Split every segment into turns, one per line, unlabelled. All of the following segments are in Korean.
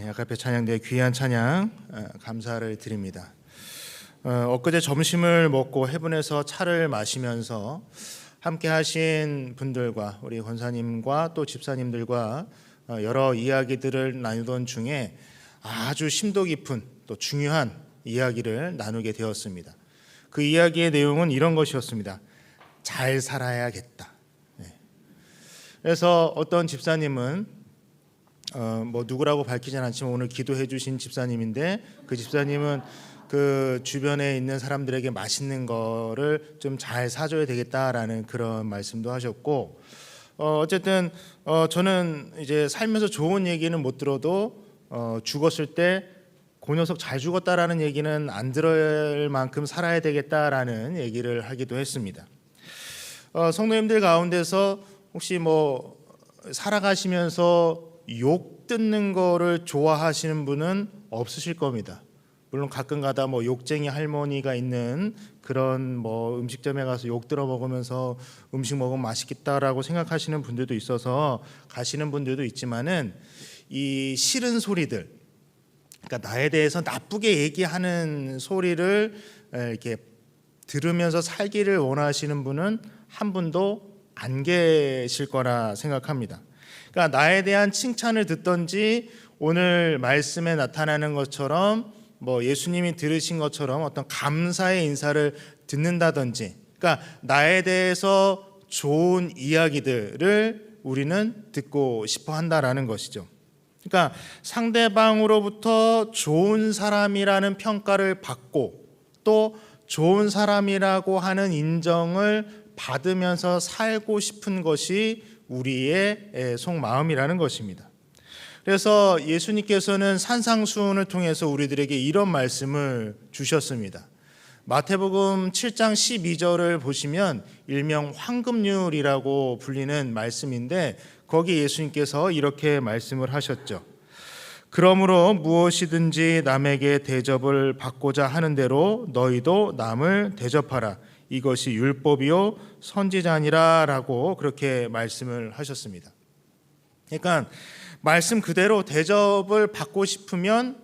약합회 찬양대의 귀한 찬양 감사를 드립니다. 엊그제 점심을 먹고 해분에서 차를 마시면서 함께 하신 분들과 우리 권사님과 또 집사님들과 여러 이야기들을 나누던 중에 아주 심도 깊은 또 중요한 이야기를 나누게 되었습니다. 그 이야기의 내용은 이런 것이었습니다. 잘 살아야겠다. 그래서 어떤 집사님은 누구라고 밝히진 않지만 오늘 기도해 주신 집사님인데, 그 집사님은 그 주변에 있는 사람들에게 맛있는 거를 좀 잘 사줘야 되겠다라는 그런 말씀도 하셨고, 어쨌든 저는 이제 살면서 좋은 얘기는 못 들어도 죽었을 때 그 녀석 잘 죽었다라는 얘기는 안 들을 만큼 살아야 되겠다라는 얘기를 하기도 했습니다. 성도님들 가운데서 혹시 살아가시면서 욕 듣는 거를 좋아하시는 분은 없으실 겁니다. 물론 가끔가다 욕쟁이 할머니가 있는 그런 음식점에 가서 욕 들어 먹으면서 음식 먹으면 맛있겠다라고 생각하시는 분들도 있어서 가시는 분들도 있지만은, 이 싫은 소리들, 그러니까 나에 대해서 나쁘게 얘기하는 소리를 이렇게 들으면서 살기를 원하시는 분은 한 분도 안 계실 거라 생각합니다. 그러니까 나에 대한 칭찬을 듣던지, 오늘 말씀에 나타나는 것처럼 예수님이 들으신 것처럼 어떤 감사의 인사를 듣는다든지, 그러니까 나에 대해서 좋은 이야기들을 우리는 듣고 싶어 한다라는 것이죠. 그러니까 상대방으로부터 좋은 사람이라는 평가를 받고 또 좋은 사람이라고 하는 인정을 받으면서 살고 싶은 것이 우리의 속마음이라는 것입니다. 그래서 예수님께서는 산상수훈을 통해서 우리들에게 이런 말씀을 주셨습니다. 마태복음 7장 12절을 보시면 일명 황금률이라고 불리는 말씀인데, 거기 예수님께서 이렇게 말씀을 하셨죠. 그러므로 무엇이든지 남에게 대접을 받고자 하는 대로 너희도 남을 대접하라. 이것이 율법이요 선지자니라 라고 그렇게 말씀을 하셨습니다. 그러니까 말씀 그대로 대접을 받고 싶으면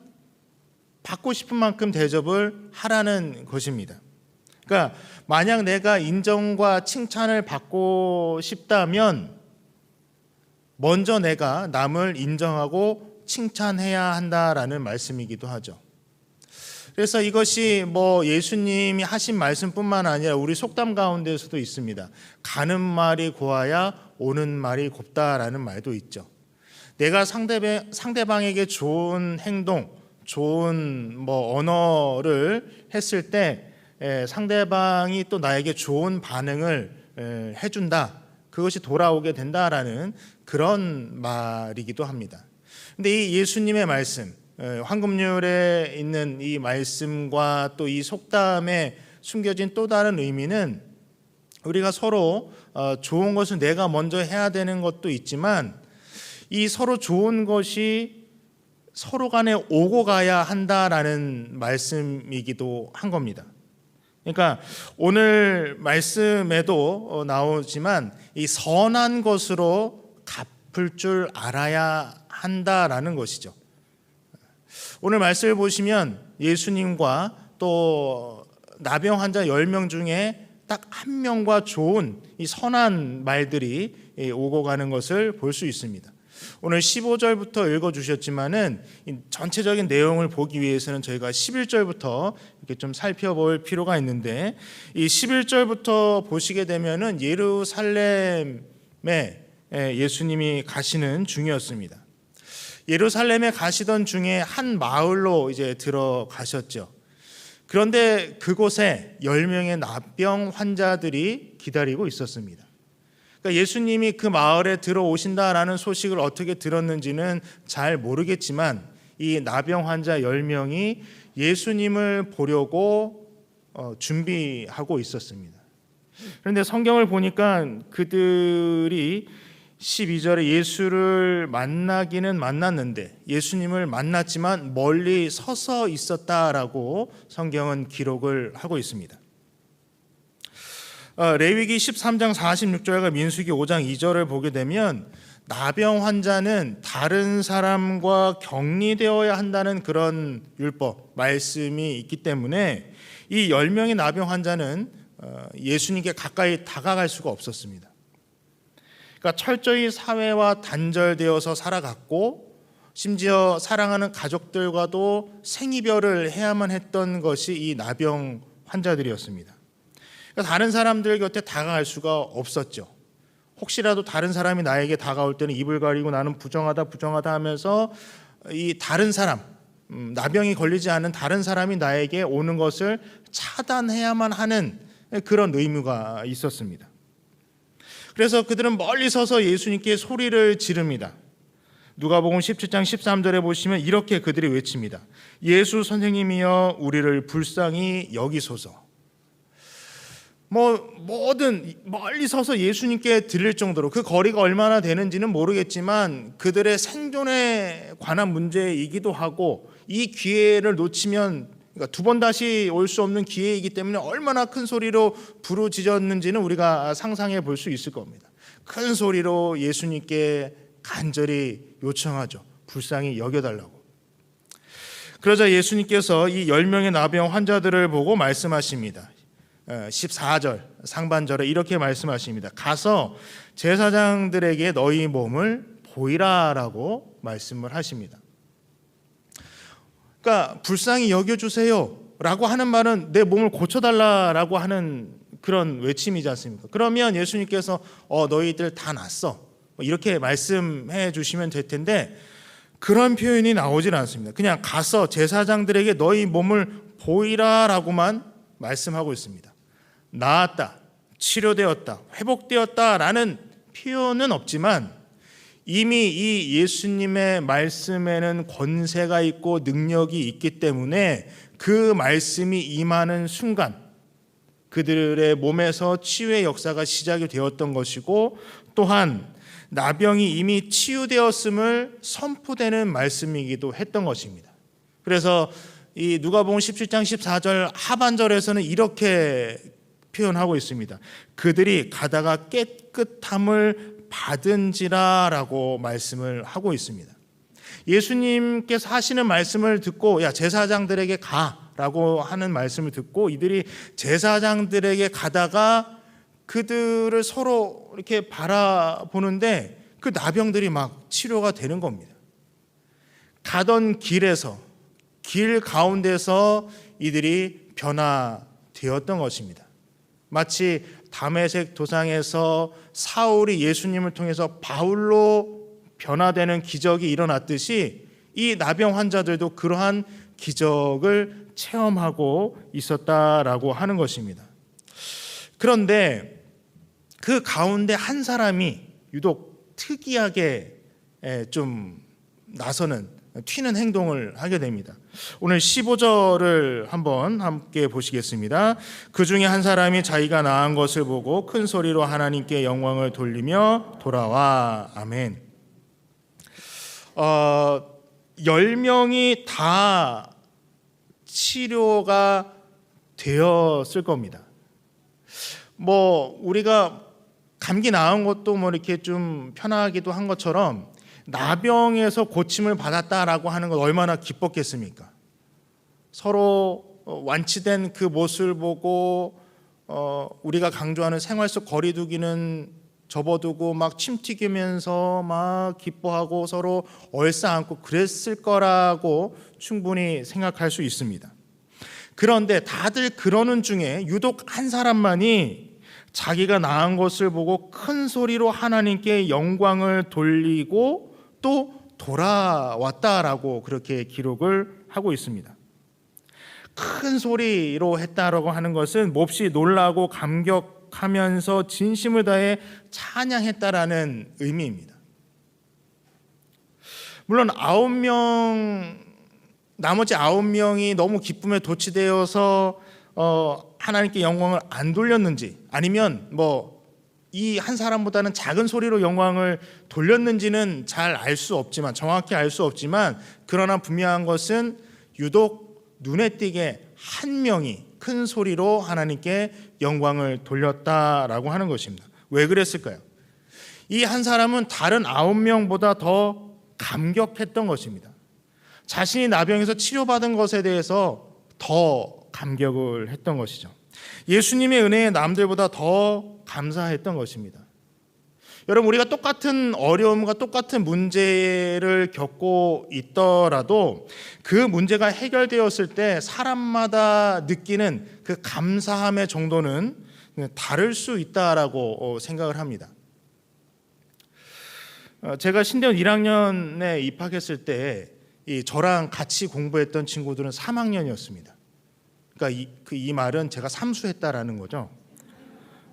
받고 싶은 만큼 대접을 하라는 것입니다. 그러니까 만약 내가 인정과 칭찬을 받고 싶다면 먼저 내가 남을 인정하고 칭찬해야 한다라는 말씀이기도 하죠. 그래서 이것이 예수님이 하신 말씀뿐만 아니라 우리 속담 가운데서도 있습니다. 가는 말이 고와야 오는 말이 곱다라는 말도 있죠. 내가 상대방에게 좋은 행동, 좋은 언어를 했을 때 상대방이 또 나에게 좋은 반응을 해준다. 그것이 돌아오게 된다라는 그런 말이기도 합니다. 근데 이 예수님의 말씀, 황금률에 있는 이 말씀과 또 이 속담에 숨겨진 또 다른 의미는, 우리가 서로 좋은 것을 내가 먼저 해야 되는 것도 있지만, 이 서로 좋은 것이 서로 간에 오고 가야 한다라는 말씀이기도 한 겁니다. 그러니까 오늘 말씀에도 나오지만 이 선한 것으로 갚을 줄 알아야 한다라는 것이죠. 오늘 말씀을 보시면 예수님과 또 나병 환자 10명 중에 딱 한 명과 좋은 이 선한 말들이 오고 가는 것을 볼 수 있습니다. 오늘 15절부터 읽어주셨지만은 전체적인 내용을 보기 위해서는 저희가 11절부터 이렇게 좀 살펴볼 필요가 있는데, 이 11절부터 보시게 되면은 예루살렘에 예수님이 가시는 중이었습니다. 예루살렘에 가시던 중에 한 마을로 이제 들어가셨죠. 그런데 그곳에 10명의 나병 환자들이 기다리고 있었습니다. 그러니까 예수님이 그 마을에 들어오신다라는 소식을 어떻게 들었는지는 잘 모르겠지만, 이 나병 환자 10명이 예수님을 보려고 준비하고 있었습니다. 그런데 성경을 보니까 그들이 12절에 예수를 만나기는 만났는데, 예수님을 만났지만 멀리 서서 있었다라고 성경은 기록을 하고 있습니다. 레위기 13장 46절과 민수기 5장 2절을 보게 되면 나병 환자는 다른 사람과 격리되어야 한다는 그런 율법 말씀이 있기 때문에 이 10명의 나병 환자는 예수님께 가까이 다가갈 수가 없었습니다. 그러니까 철저히 사회와 단절되어서 살아갔고 심지어 사랑하는 가족들과도 생이별을 해야만 했던 것이 이 나병 환자들이었습니다. 그러니까 다른 사람들 곁에 다가갈 수가 없었죠. 혹시라도 다른 사람이 나에게 다가올 때는 입을 가리고 나는 부정하다 하면서 이 다른 사람, 나병이 걸리지 않은 다른 사람이 나에게 오는 것을 차단해야만 하는 그런 의무가 있었습니다. 그래서 그들은 멀리 서서 예수님께 소리를 지릅니다. 누가복음 17장 13절에 보시면 이렇게 그들이 외칩니다. 예수 선생님이여 우리를 불쌍히 여기소서. 뭐든 멀리 서서 예수님께 들릴 정도로, 그 거리가 얼마나 되는지는 모르겠지만 그들의 생존에 관한 문제이기도 하고 이 기회를 놓치면, 그러니까 두 번 다시 올 수 없는 기회이기 때문에 얼마나 큰 소리로 부르짖었는지는 우리가 상상해 볼 수 있을 겁니다. 큰 소리로 예수님께 간절히 요청하죠. 불쌍히 여겨달라고. 그러자 예수님께서 이 10명의 나병 환자들을 보고 말씀하십니다. 14절 상반절에 이렇게 말씀하십니다. 가서 제사장들에게 너희 몸을 보이라라고 말씀을 하십니다. 그러니까 불쌍히 여겨주세요 라고 하는 말은 내 몸을 고쳐달라라고 하는 그런 외침이지 않습니까? 그러면 예수님께서 너희들 다 낫어 이렇게 말씀해 주시면 될 텐데 그런 표현이 나오질 않습니다. 그냥 가서 제사장들에게 너희 몸을 보이라라고만 말씀하고 있습니다. 나았다, 치료되었다, 회복되었다라는 표현은 없지만 이미 이 예수님의 말씀에는 권세가 있고 능력이 있기 때문에 그 말씀이 임하는 순간 그들의 몸에서 치유의 역사가 시작이 되었던 것이고, 또한 나병이 이미 치유되었음을 선포되는 말씀이기도 했던 것입니다. 그래서 이 누가복음 17장 14절 하반절에서는 이렇게 표현하고 있습니다. 그들이 가다가 깨끗함을 받은지라라고 말씀을 하고 있습니다. 예수님께서 하시는 말씀을 듣고 야 제사장들에게 가라고 하는 말씀을 듣고 이들이 제사장들에게 가다가 그들을 서로 이렇게 바라보는데 그 나병들이 막 치료가 되는 겁니다. 가던 길에서, 길 가운데서 이들이 변화되었던 것입니다. 마치 다메섹 도상에서 사울이 예수님을 통해서 바울로 변화되는 기적이 일어났듯이 이 나병 환자들도 그러한 기적을 체험하고 있었다라고 하는 것입니다. 그런데 그 가운데 한 사람이 유독 특이하게 좀 나서는 튀는 행동을 하게 됩니다. 오늘 15절을 한번 함께 보시겠습니다. 그 중에 한 사람이 자기가 나은 것을 보고 큰 소리로 하나님께 영광을 돌리며 돌아와. 아멘. 10명이 다 치료가 되었을 겁니다. 우리가 감기 나은 것도 이렇게 좀 편하기도 한 것처럼 나병에서 고침을 받았다라고 하는 건 얼마나 기뻤겠습니까? 서로 완치된 그 모습을 보고 우리가 강조하는 생활 속 거리두기는 접어두고 막 침 튀기면서 막 기뻐하고 서로 얼싸안고 그랬을 거라고 충분히 생각할 수 있습니다. 그런데 다들 그러는 중에 유독 한 사람만이 자기가 나은 것을 보고 큰 소리로 하나님께 영광을 돌리고 또 돌아왔다라고 그렇게 기록을 하고 있습니다. 큰 소리로 했다라고 하는 것은 몹시 놀라고 감격하면서 진심을 다해 찬양했다라는 의미입니다. 물론 나머지 9명이 너무 기쁨에 도취되어서 하나님께 영광을 안 돌렸는지, 아니면 이 한 사람보다는 작은 소리로 영광을 돌렸는지는 잘 알 수 없지만, 정확히 알 수 없지만, 그러나 분명한 것은 유독 눈에 띄게 한 명이 큰 소리로 하나님께 영광을 돌렸다라고 하는 것입니다. 왜 그랬을까요? 이 한 사람은 다른 9명보다 더 감격했던 것입니다. 자신이 나병에서 치료받은 것에 대해서 더 감격을 했던 것이죠. 예수님의 은혜에 남들보다 더 감사했던 것입니다. 여러분, 우리가 똑같은 어려움과 똑같은 문제를 겪고 있더라도 그 문제가 해결되었을 때 사람마다 느끼는 그 감사함의 정도는 다를 수 있다라고 생각을 합니다. 제가 신대원 1학년에 입학했을 때 저랑 같이 공부했던 친구들은 3학년이었습니다. 그러니까 이 말은 제가 삼수했다라는 거죠.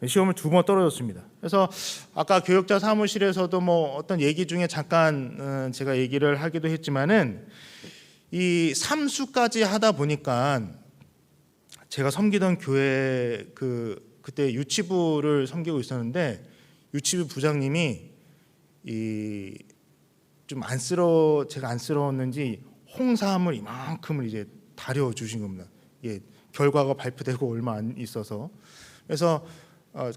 시험을 2번 떨어졌습니다. 그래서 아까 교역자 사무실에서도 뭐 어떤 얘기 중에 잠깐 제가 얘기를 하기도 했지만은 이 삼수까지 하다 보니까 제가 섬기던 교회 그때 유치부를 섬기고 있었는데 유치부 부장님이 좀 제가 안쓰러웠는지 홍삼을 이만큼을 이제 다려 주신 겁니다. 예, 결과가 발표되고 얼마 안 있어서. 그래서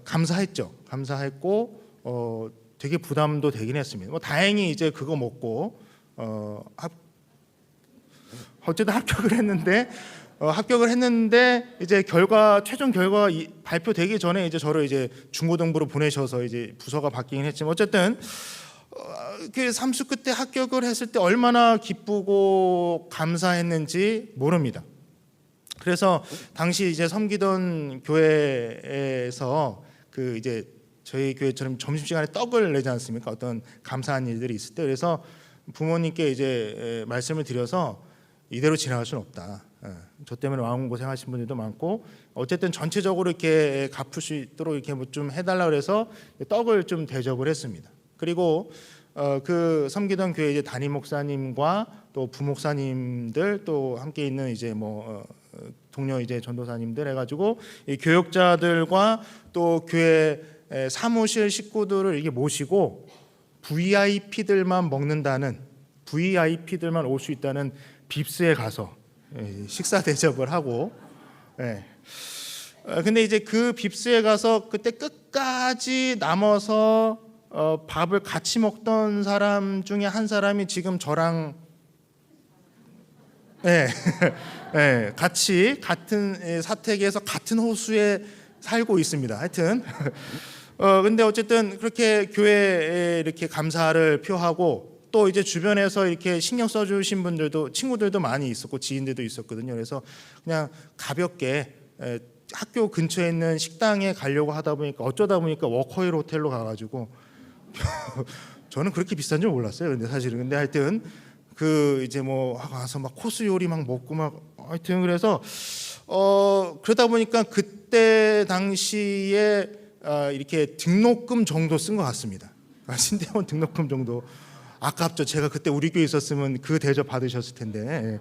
감사했죠. 감사했고 되게 부담도 되긴 했습니다. 뭐 다행히 이제 그거 먹고 어쨌든 합격을 했는데 이제 최종 결과 발표되기 전에 이제 저를 이제 중고등부로 보내셔서 이제 부서가 바뀌긴 했지만 어쨌든 그 삼수 끝에 합격을 했을 때 얼마나 기쁘고 감사했는지 모릅니다. 그래서 당시 이제 섬기던 교회에서 이제 저희 교회처럼 점심시간에 떡을 내지 않습니까? 어떤 감사한 일들이 있을 때 그래서 부모님께 이제 말씀을 드려서 이대로 지나갈 수는 없다. 저 때문에 마음고생하신 분들도 많고 어쨌든 전체적으로 이렇게 갚을 수 있도록 이렇게 뭐 좀 해달라 그래서 떡을 좀 대접을 했습니다. 그리고 그 섬기던 교회 이제 담임 목사님과 또 부목사님들 또 함께 있는 이제 동료 이제 전도사님들 해가지고 이 교역자들과 또 교회 사무실 식구들을 이렇게 모시고 VIP들만 올 수 있다는 빕스에 가서 식사 대접을 하고, 근데 이제 그 빕스에 가서 그때 끝까지 남아서 밥을 같이 먹던 사람 중에 한 사람이 지금 저랑 같이 같은 사택에서 같은 호수에 살고 있습니다. 하여튼 근데 어쨌든 그렇게 교회에 이렇게 감사를 표하고 또 이제 주변에서 이렇게 신경 써주신 분들도 친구들도 많이 있었고 지인들도 있었거든요. 그래서 그냥 가볍게 학교 근처에 있는 식당에 가려고 하다 보니까 어쩌다 보니까 워커힐 호텔로 가가지고 저는 그렇게 비싼 줄 몰랐어요. 근데 사실은 근데 하여튼 이제 가서 막 코스 요리 막 먹고 막 하여튼 그래서 그러다 보니까 그때 당시에 이렇게 등록금 정도 쓴 것 같습니다. 신대원 등록금 정도. 아깝죠. 제가 그때 우리 교회 있었으면 그 대접 받으셨을 텐데.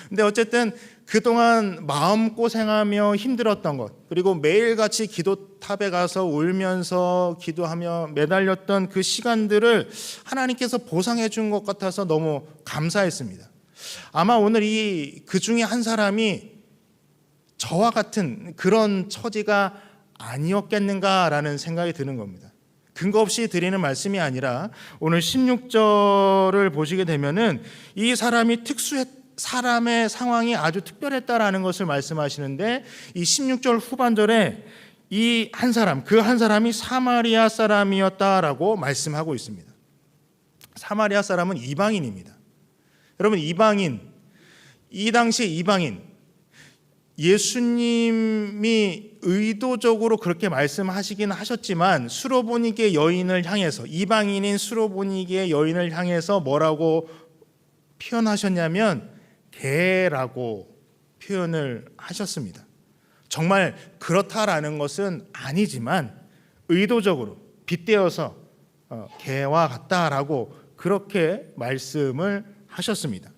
근데 어쨌든 그동안 마음고생하며 힘들었던 것, 그리고 매일같이 기도탑에 가서 울면서 기도하며 매달렸던 그 시간들을 하나님께서 보상해 준 것 같아서 너무 감사했습니다. 아마 오늘 그 중에 한 사람이 저와 같은 그런 처지가 아니었겠는가라는 생각이 드는 겁니다. 근거 없이 드리는 말씀이 아니라 오늘 16절을 보시게 되면은 이 사람이 사람의 상황이 아주 특별했다라는 것을 말씀하시는데 이 16절 후반절에 그 한 사람이 사마리아 사람이었다라고 말씀하고 있습니다. 사마리아 사람은 이방인입니다. 여러분, 이 당시에 이방인, 예수님이 의도적으로 그렇게 말씀하시긴 하셨지만 수로보니게 여인을 향해서, 이방인인 수로보니게 여인을 향해서 뭐라고 표현하셨냐면 개라고 표현을 하셨습니다. 정말 그렇다라는 것은 아니지만 의도적으로 빗대어서 개와 같다라고 그렇게 말씀을 하셨습니다.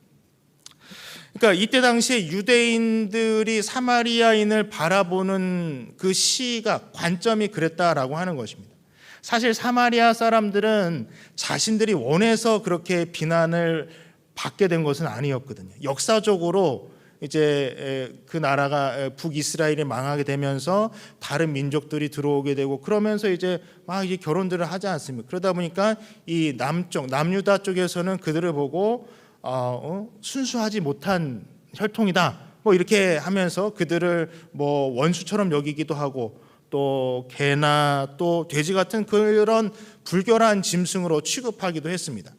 그러니까 이때 당시에 유대인들이 사마리아인을 바라보는 그 시각, 관점이 그랬다라고 하는 것입니다. 사실 사마리아 사람들은 자신들이 원해서 그렇게 비난을 받게 된 것은 아니었거든요. 역사적으로 이제 그 나라가 북이스라엘이 망하게 되면서 다른 민족들이 들어오게 되고 그러면서 이제 막 이제 결혼들을 하지 않습니까? 그러다 보니까 이 남쪽 남유다 쪽에서는 그들을 보고 순수하지 못한 혈통이다. 뭐 이렇게 하면서 그들을 뭐 원수처럼 여기기도 하고 또 개나 또 돼지 같은 그런 불결한 짐승으로 취급하기도 했습니다.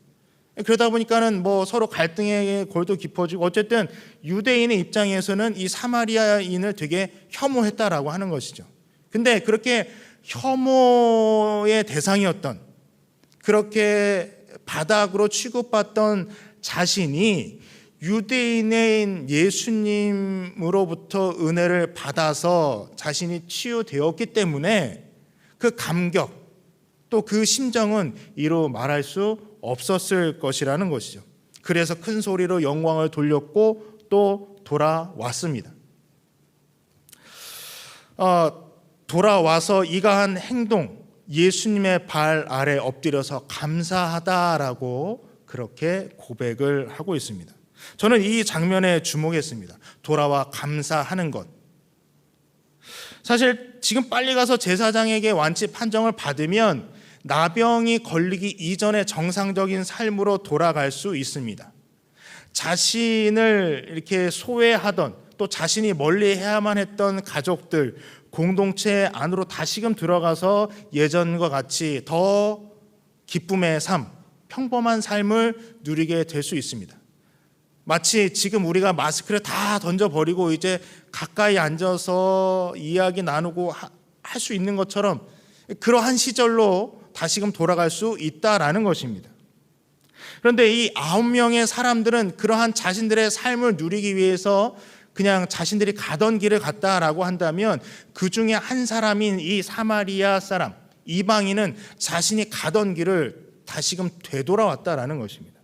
그러다 보니까는 뭐 서로 갈등의 골도 깊어지고 어쨌든 유대인의 입장에서는 이 사마리아인을 되게 혐오했다라고 하는 것이죠. 근데 그렇게 혐오의 대상이었던 그렇게 바닥으로 취급받던 자신이 유대인인 예수님으로부터 은혜를 받아서 자신이 치유되었기 때문에 그 감격 또 그 심정은 이루 말할 수 없었을 것이라는 것이죠. 그래서 큰 소리로 영광을 돌렸고 또 돌아왔습니다. 돌아와서 이가 한 행동, 예수님의 발 아래 엎드려서 감사하다라고 그렇게 고백을 하고 있습니다. 저는 이 장면에 주목했습니다. 돌아와 감사하는 것. 사실 지금 빨리 가서 제사장에게 완치 판정을 받으면 나병이 걸리기 이전의 정상적인 삶으로 돌아갈 수 있습니다. 자신을 이렇게 소외하던 또 자신이 멀리해야만 했던 가족들, 공동체 안으로 다시금 들어가서 예전과 같이 더 기쁨의 삶, 평범한 삶을 누리게 될 수 있습니다. 마치 지금 우리가 마스크를 다 던져버리고 이제 가까이 앉아서 이야기 나누고 할 수 있는 것처럼 그러한 시절로 다시금 돌아갈 수 있다라는 것입니다. 그런데 이 9명의 사람들은 그러한 자신들의 삶을 누리기 위해서 그냥 자신들이 가던 길을 갔다라고 한다면 그 중에 한 사람인 이 사마리아 사람, 이방인은 자신이 가던 길을 다시금 되돌아왔다라는 것입니다.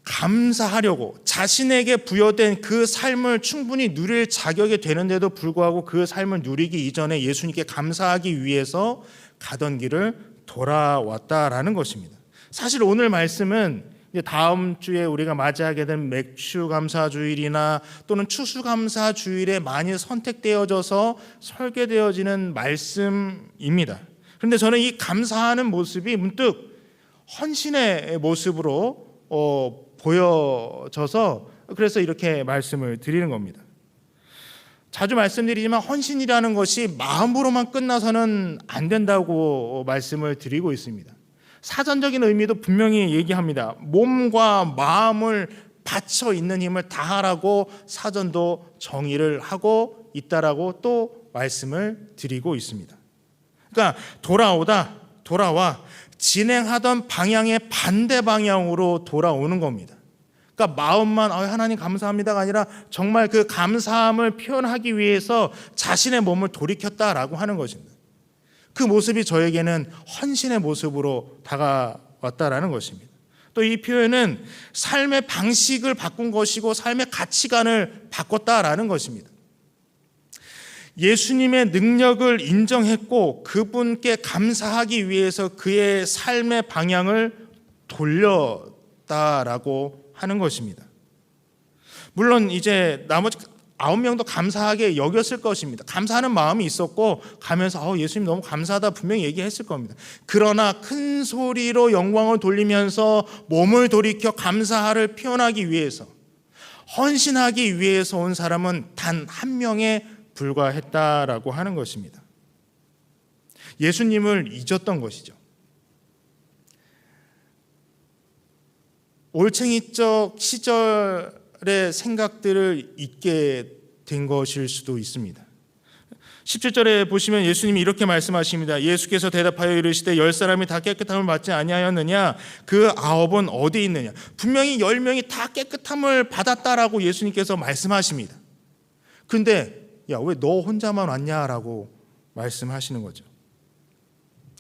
감사하려고 자신에게 부여된 그 삶을 충분히 누릴 자격이 되는데도 불구하고 그 삶을 누리기 이전에 예수님께 감사하기 위해서 가던 길을 돌아왔다라는 것입니다. 사실 오늘 말씀은 이제 다음 주에 우리가 맞이하게 된 맥주감사주일이나 또는 추수감사주일에 많이 선택되어져서 설계되어지는 말씀입니다. 그런데 저는 이 감사하는 모습이 문득 헌신의 모습으로 보여져서 그래서 이렇게 말씀을 드리는 겁니다. 자주 말씀드리지만 헌신이라는 것이 마음으로만 끝나서는 안 된다고 말씀을 드리고 있습니다. 사전적인 의미도 분명히 얘기합니다. 몸과 마음을 바쳐 있는 힘을 다하라고 사전도 정의를 하고 있다라고 또 말씀을 드리고 있습니다. 그러니까 돌아와 진행하던 방향의 반대 방향으로 돌아오는 겁니다. 그러니까 마음만 하나님 감사합니다가 아니라 정말 그 감사함을 표현하기 위해서 자신의 몸을 돌이켰다라고 하는 것입니다. 그 모습이 저에게는 헌신의 모습으로 다가왔다라는 것입니다. 또 이 표현은 삶의 방식을 바꾼 것이고 삶의 가치관을 바꿨다라는 것입니다. 예수님의 능력을 인정했고 그분께 감사하기 위해서 그의 삶의 방향을 돌렸다라고 하는 것입니다. 물론 이제 나머지 9명도 감사하게 여겼을 것입니다. 감사하는 마음이 있었고 가면서 예수님 너무 감사하다 분명히 얘기했을 겁니다. 그러나 큰 소리로 영광을 돌리면서 몸을 돌이켜 감사를 표현하기 위해서 헌신하기 위해서 온 사람은 단 한 명에 불과했다라고 하는 것입니다. 예수님을 잊었던 것이죠. 올챙이적 시절의 생각들을 잊게 된 것일 수도 있습니다. 17절에 보시면 예수님이 이렇게 말씀하십니다. 예수께서 대답하여 이르시되 10사람이 다 깨끗함을 받지 아니하였느냐? 그 9은 어디 있느냐? 분명히 10명이 다 깨끗함을 받았다라고 예수님께서 말씀하십니다. 근데 왜 너 혼자만 왔냐라고 말씀하시는 거죠.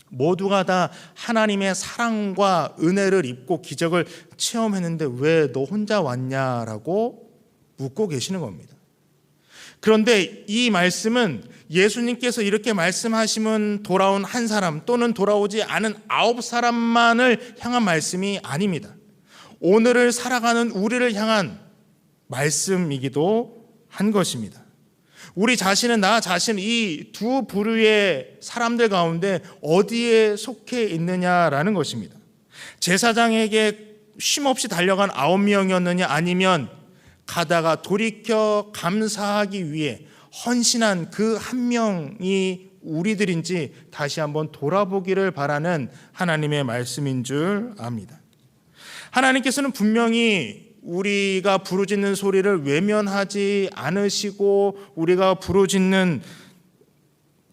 모두가 다 하나님의 사랑과 은혜를 입고 기적을 체험했는데 왜 너 혼자 왔냐라고 묻고 계시는 겁니다. 그런데 이 말씀은 예수님께서 이렇게 말씀하시면 돌아온 한 사람 또는 돌아오지 않은 9사람만을 향한 말씀이 아닙니다. 오늘을 살아가는 우리를 향한 말씀이기도 한 것입니다. 우리 자신은 나 자신 이 두 부류의 사람들 가운데 어디에 속해 있느냐라는 것입니다. 제사장에게 쉼없이 달려간 9명이었느냐, 아니면 가다가 돌이켜 감사하기 위해 헌신한 그 한 명이 우리들인지 다시 한번 돌아보기를 바라는 하나님의 말씀인 줄 압니다. 하나님께서는 분명히 우리가 부르짖는 소리를 외면하지 않으시고 우리가 부르짖는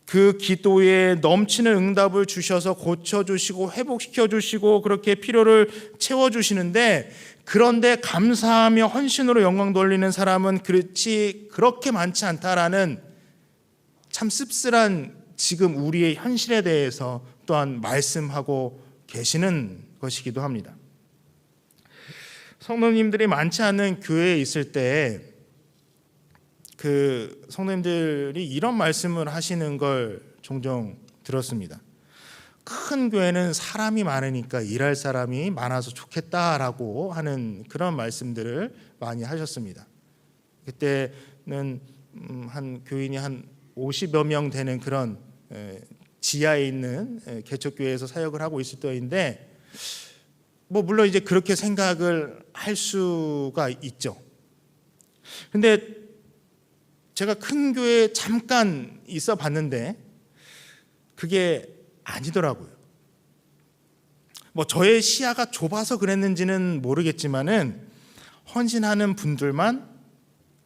그 기도에 넘치는 응답을 주셔서 고쳐주시고 회복시켜주시고 그렇게 필요를 채워주시는데, 그런데 감사하며 헌신으로 영광 돌리는 사람은 그렇게 많지 않다라는 참 씁쓸한 지금 우리의 현실에 대해서 또한 말씀하고 계시는 것이기도 합니다. 성도님들이 많지 않은 교회에 있을 때 그 성도님들이 이런 말씀을 하시는 걸 종종 들었습니다. 큰 교회는 사람이 많으니까 일할 사람이 많아서 좋겠다라고 하는 그런 말씀들을 많이 하셨습니다. 그때는 한 교인이 한 50여 명 되는 그런 지하에 있는 개척교회에서 사역을 하고 있을 때인데, 물론 이제 그렇게 생각을 할 수가 있죠. 근데 제가 큰 교회에 잠깐 있어 봤는데 그게 아니더라고요. 저의 시야가 좁아서 그랬는지는 모르겠지만은 헌신하는 분들만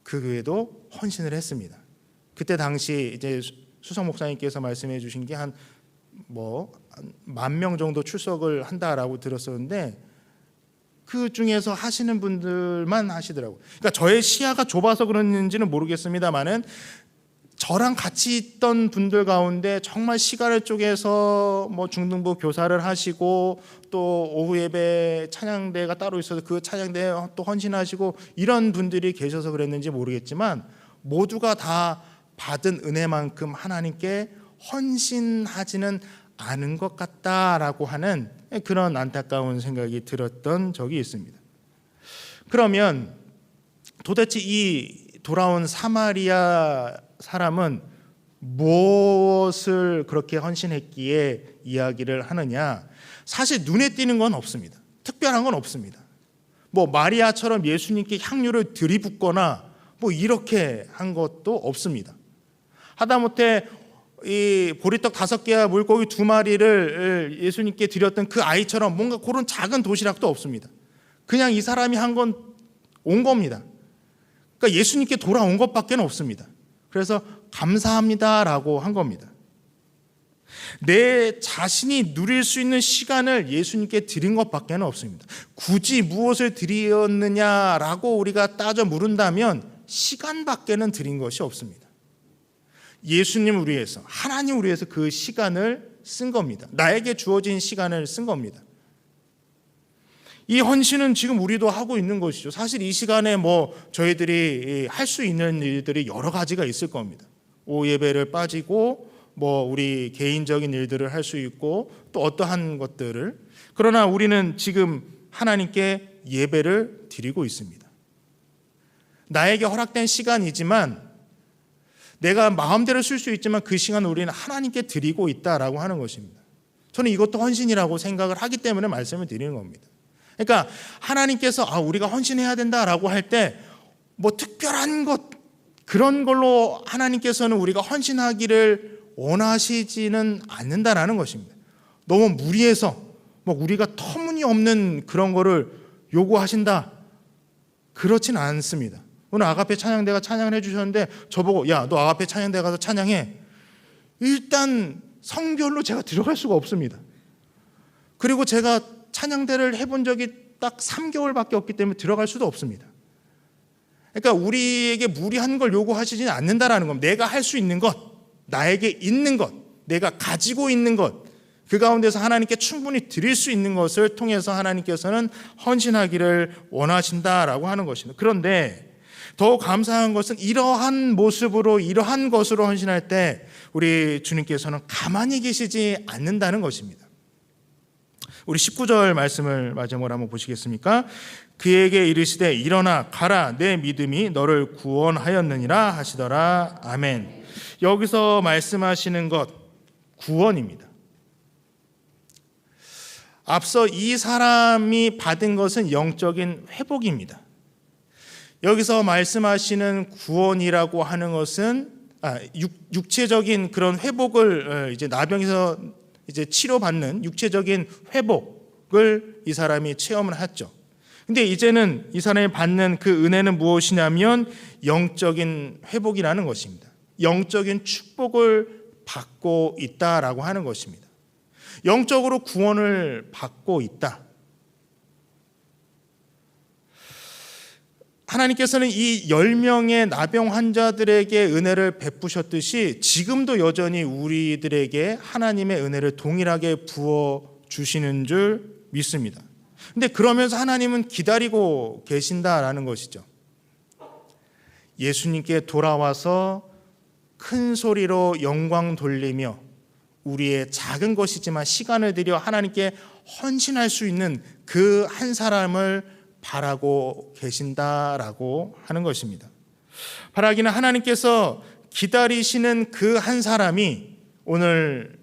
그 교회도 헌신을 했습니다. 그때 당시 이제 수석 목사님께서 말씀해 주신 게 한 10,000명 정도 출석을 한다라고 들었었는데 그 중에서 하시는 분들만 하시더라고요. 그러니까 저의 시야가 좁아서 그런지는 모르겠습니다만은 저랑 같이 있던 분들 가운데 정말 시간을 쪼개서 중등부 교사를 하시고 또 오후 예배 찬양대가 따로 있어서 그 찬양대에 또 헌신하시고 이런 분들이 계셔서 그랬는지 모르겠지만 모두가 다 받은 은혜만큼 하나님께 헌신하지는 않은 것 같다라고 하는 그런 안타까운 생각이 들었던 적이 있습니다. 그러면 도대체 이 돌아온 사마리아 사람은 무엇을 그렇게 헌신했기에 이야기를 하느냐? 사실 눈에 띄는 건 없습니다. 특별한 건 없습니다. 마리아처럼 예수님께 향유를 들이붓거나 이렇게 한 것도 없습니다. 하다못해 이 보리떡 5개와 물고기 2마리를 예수님께 드렸던 그 아이처럼 뭔가 그런 작은 도시락도 없습니다. 그냥 이 사람이 한 건 온 겁니다. 그러니까 예수님께 돌아온 것밖에 없습니다. 그래서 감사합니다라고 한 겁니다. 내 자신이 누릴 수 있는 시간을 예수님께 드린 것밖에 없습니다. 굳이 무엇을 드렸느냐라고 우리가 따져 물은다면 시간밖에는 드린 것이 없습니다. 예수님을 위해서, 하나님을 위해서 그 시간을 쓴 겁니다. 나에게 주어진 시간을 쓴 겁니다. 이 헌신은 지금 우리도 하고 있는 것이죠. 사실 이 시간에 저희들이 할 수 있는 일들이 여러 가지가 있을 겁니다. 오후 예배를 빠지고 우리 개인적인 일들을 할 수 있고 또 어떠한 것들을, 그러나 우리는 지금 하나님께 예배를 드리고 있습니다. 나에게 허락된 시간이지만 내가 마음대로 쓸 수 있지만 그 시간을 우리는 하나님께 드리고 있다라고 하는 것입니다. 저는 이것도 헌신이라고 생각을 하기 때문에 말씀을 드리는 겁니다. 그러니까 하나님께서 우리가 헌신해야 된다라고 할 때 특별한 것 그런 걸로 하나님께서는 우리가 헌신하기를 원하시지는 않는다라는 것입니다. 너무 무리해서 우리가 터무니없는 그런 거를 요구하신다, 그렇진 않습니다. 오늘 아가페 찬양대가 찬양을 해주셨는데 저보고 야, 너 아가페 찬양대 가서 찬양해. 일단 성별로 제가 들어갈 수가 없습니다. 그리고 제가 찬양대를 해본 적이 딱 3개월밖에 없기 때문에 들어갈 수도 없습니다. 그러니까 우리에게 무리한 걸 요구하시지는 않는다라는 겁니다. 내가 할 수 있는 것, 나에게 있는 것, 내가 가지고 있는 것, 그 가운데서 하나님께 충분히 드릴 수 있는 것을 통해서 하나님께서는 헌신하기를 원하신다라고 하는 것입니다. 그런데 더 감사한 것은 이러한 모습으로, 이러한 것으로 헌신할 때 우리 주님께서는 가만히 계시지 않는다는 것입니다. 우리 19절 말씀을 마지막으로 한번 보시겠습니까? 그에게 이르시되 일어나 가라 내 믿음이 너를 구원하였느니라 하시더라. 아멘. 여기서 말씀하시는 것 구원입니다. 앞서 이 사람이 받은 것은 영적인 회복입니다. 여기서 말씀하시는 구원이라고 하는 것은 육체적인 그런 회복을 이제 나병에서 이제 치료받는 육체적인 회복을 이 사람이 체험을 했죠. 근데 이제는 이 사람이 받는 그 은혜는 무엇이냐면 영적인 회복이라는 것입니다. 영적인 축복을 받고 있다라고 하는 것입니다. 영적으로 구원을 받고 있다. 하나님께서는 이 10명의 나병 환자들에게 은혜를 베푸셨듯이 지금도 여전히 우리들에게 하나님의 은혜를 동일하게 부어주시는 줄 믿습니다. 근데 그러면서 하나님은 기다리고 계신다라는 것이죠. 예수님께 돌아와서 큰 소리로 영광 돌리며 우리의 작은 것이지만 시간을 들여 하나님께 헌신할 수 있는 그 한 사람을 바라고 계신다라고 하는 것입니다. 바라기는 하나님께서 기다리시는 그 한 사람이 오늘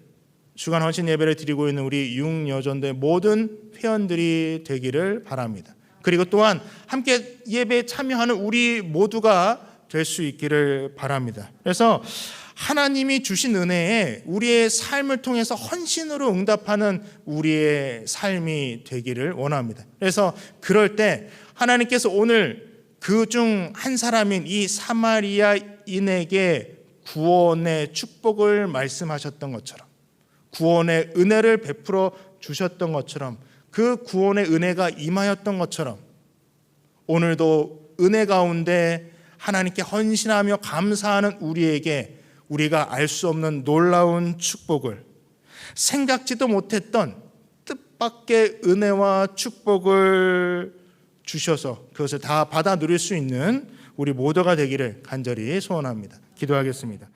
주간 헌신 예배를 드리고 있는 우리 육여전도의 모든 회원들이 되기를 바랍니다. 그리고 또한 함께 예배에 참여하는 우리 모두가 될 수 있기를 바랍니다. 그래서 하나님이 주신 은혜에 우리의 삶을 통해서 헌신으로 응답하는 우리의 삶이 되기를 원합니다. 그래서 그럴 때 하나님께서 오늘 그 중 한 사람인 이 사마리아인에게 구원의 축복을 말씀하셨던 것처럼, 구원의 은혜를 베풀어 주셨던 것처럼, 그 구원의 은혜가 임하였던 것처럼 오늘도 은혜 가운데 하나님께 헌신하며 감사하는 우리에게 우리가 알 수 없는 놀라운 축복을, 생각지도 못했던 뜻밖의 은혜와 축복을 주셔서 그것을 다 받아 누릴 수 있는 우리 모두가 되기를 간절히 소원합니다. 기도하겠습니다.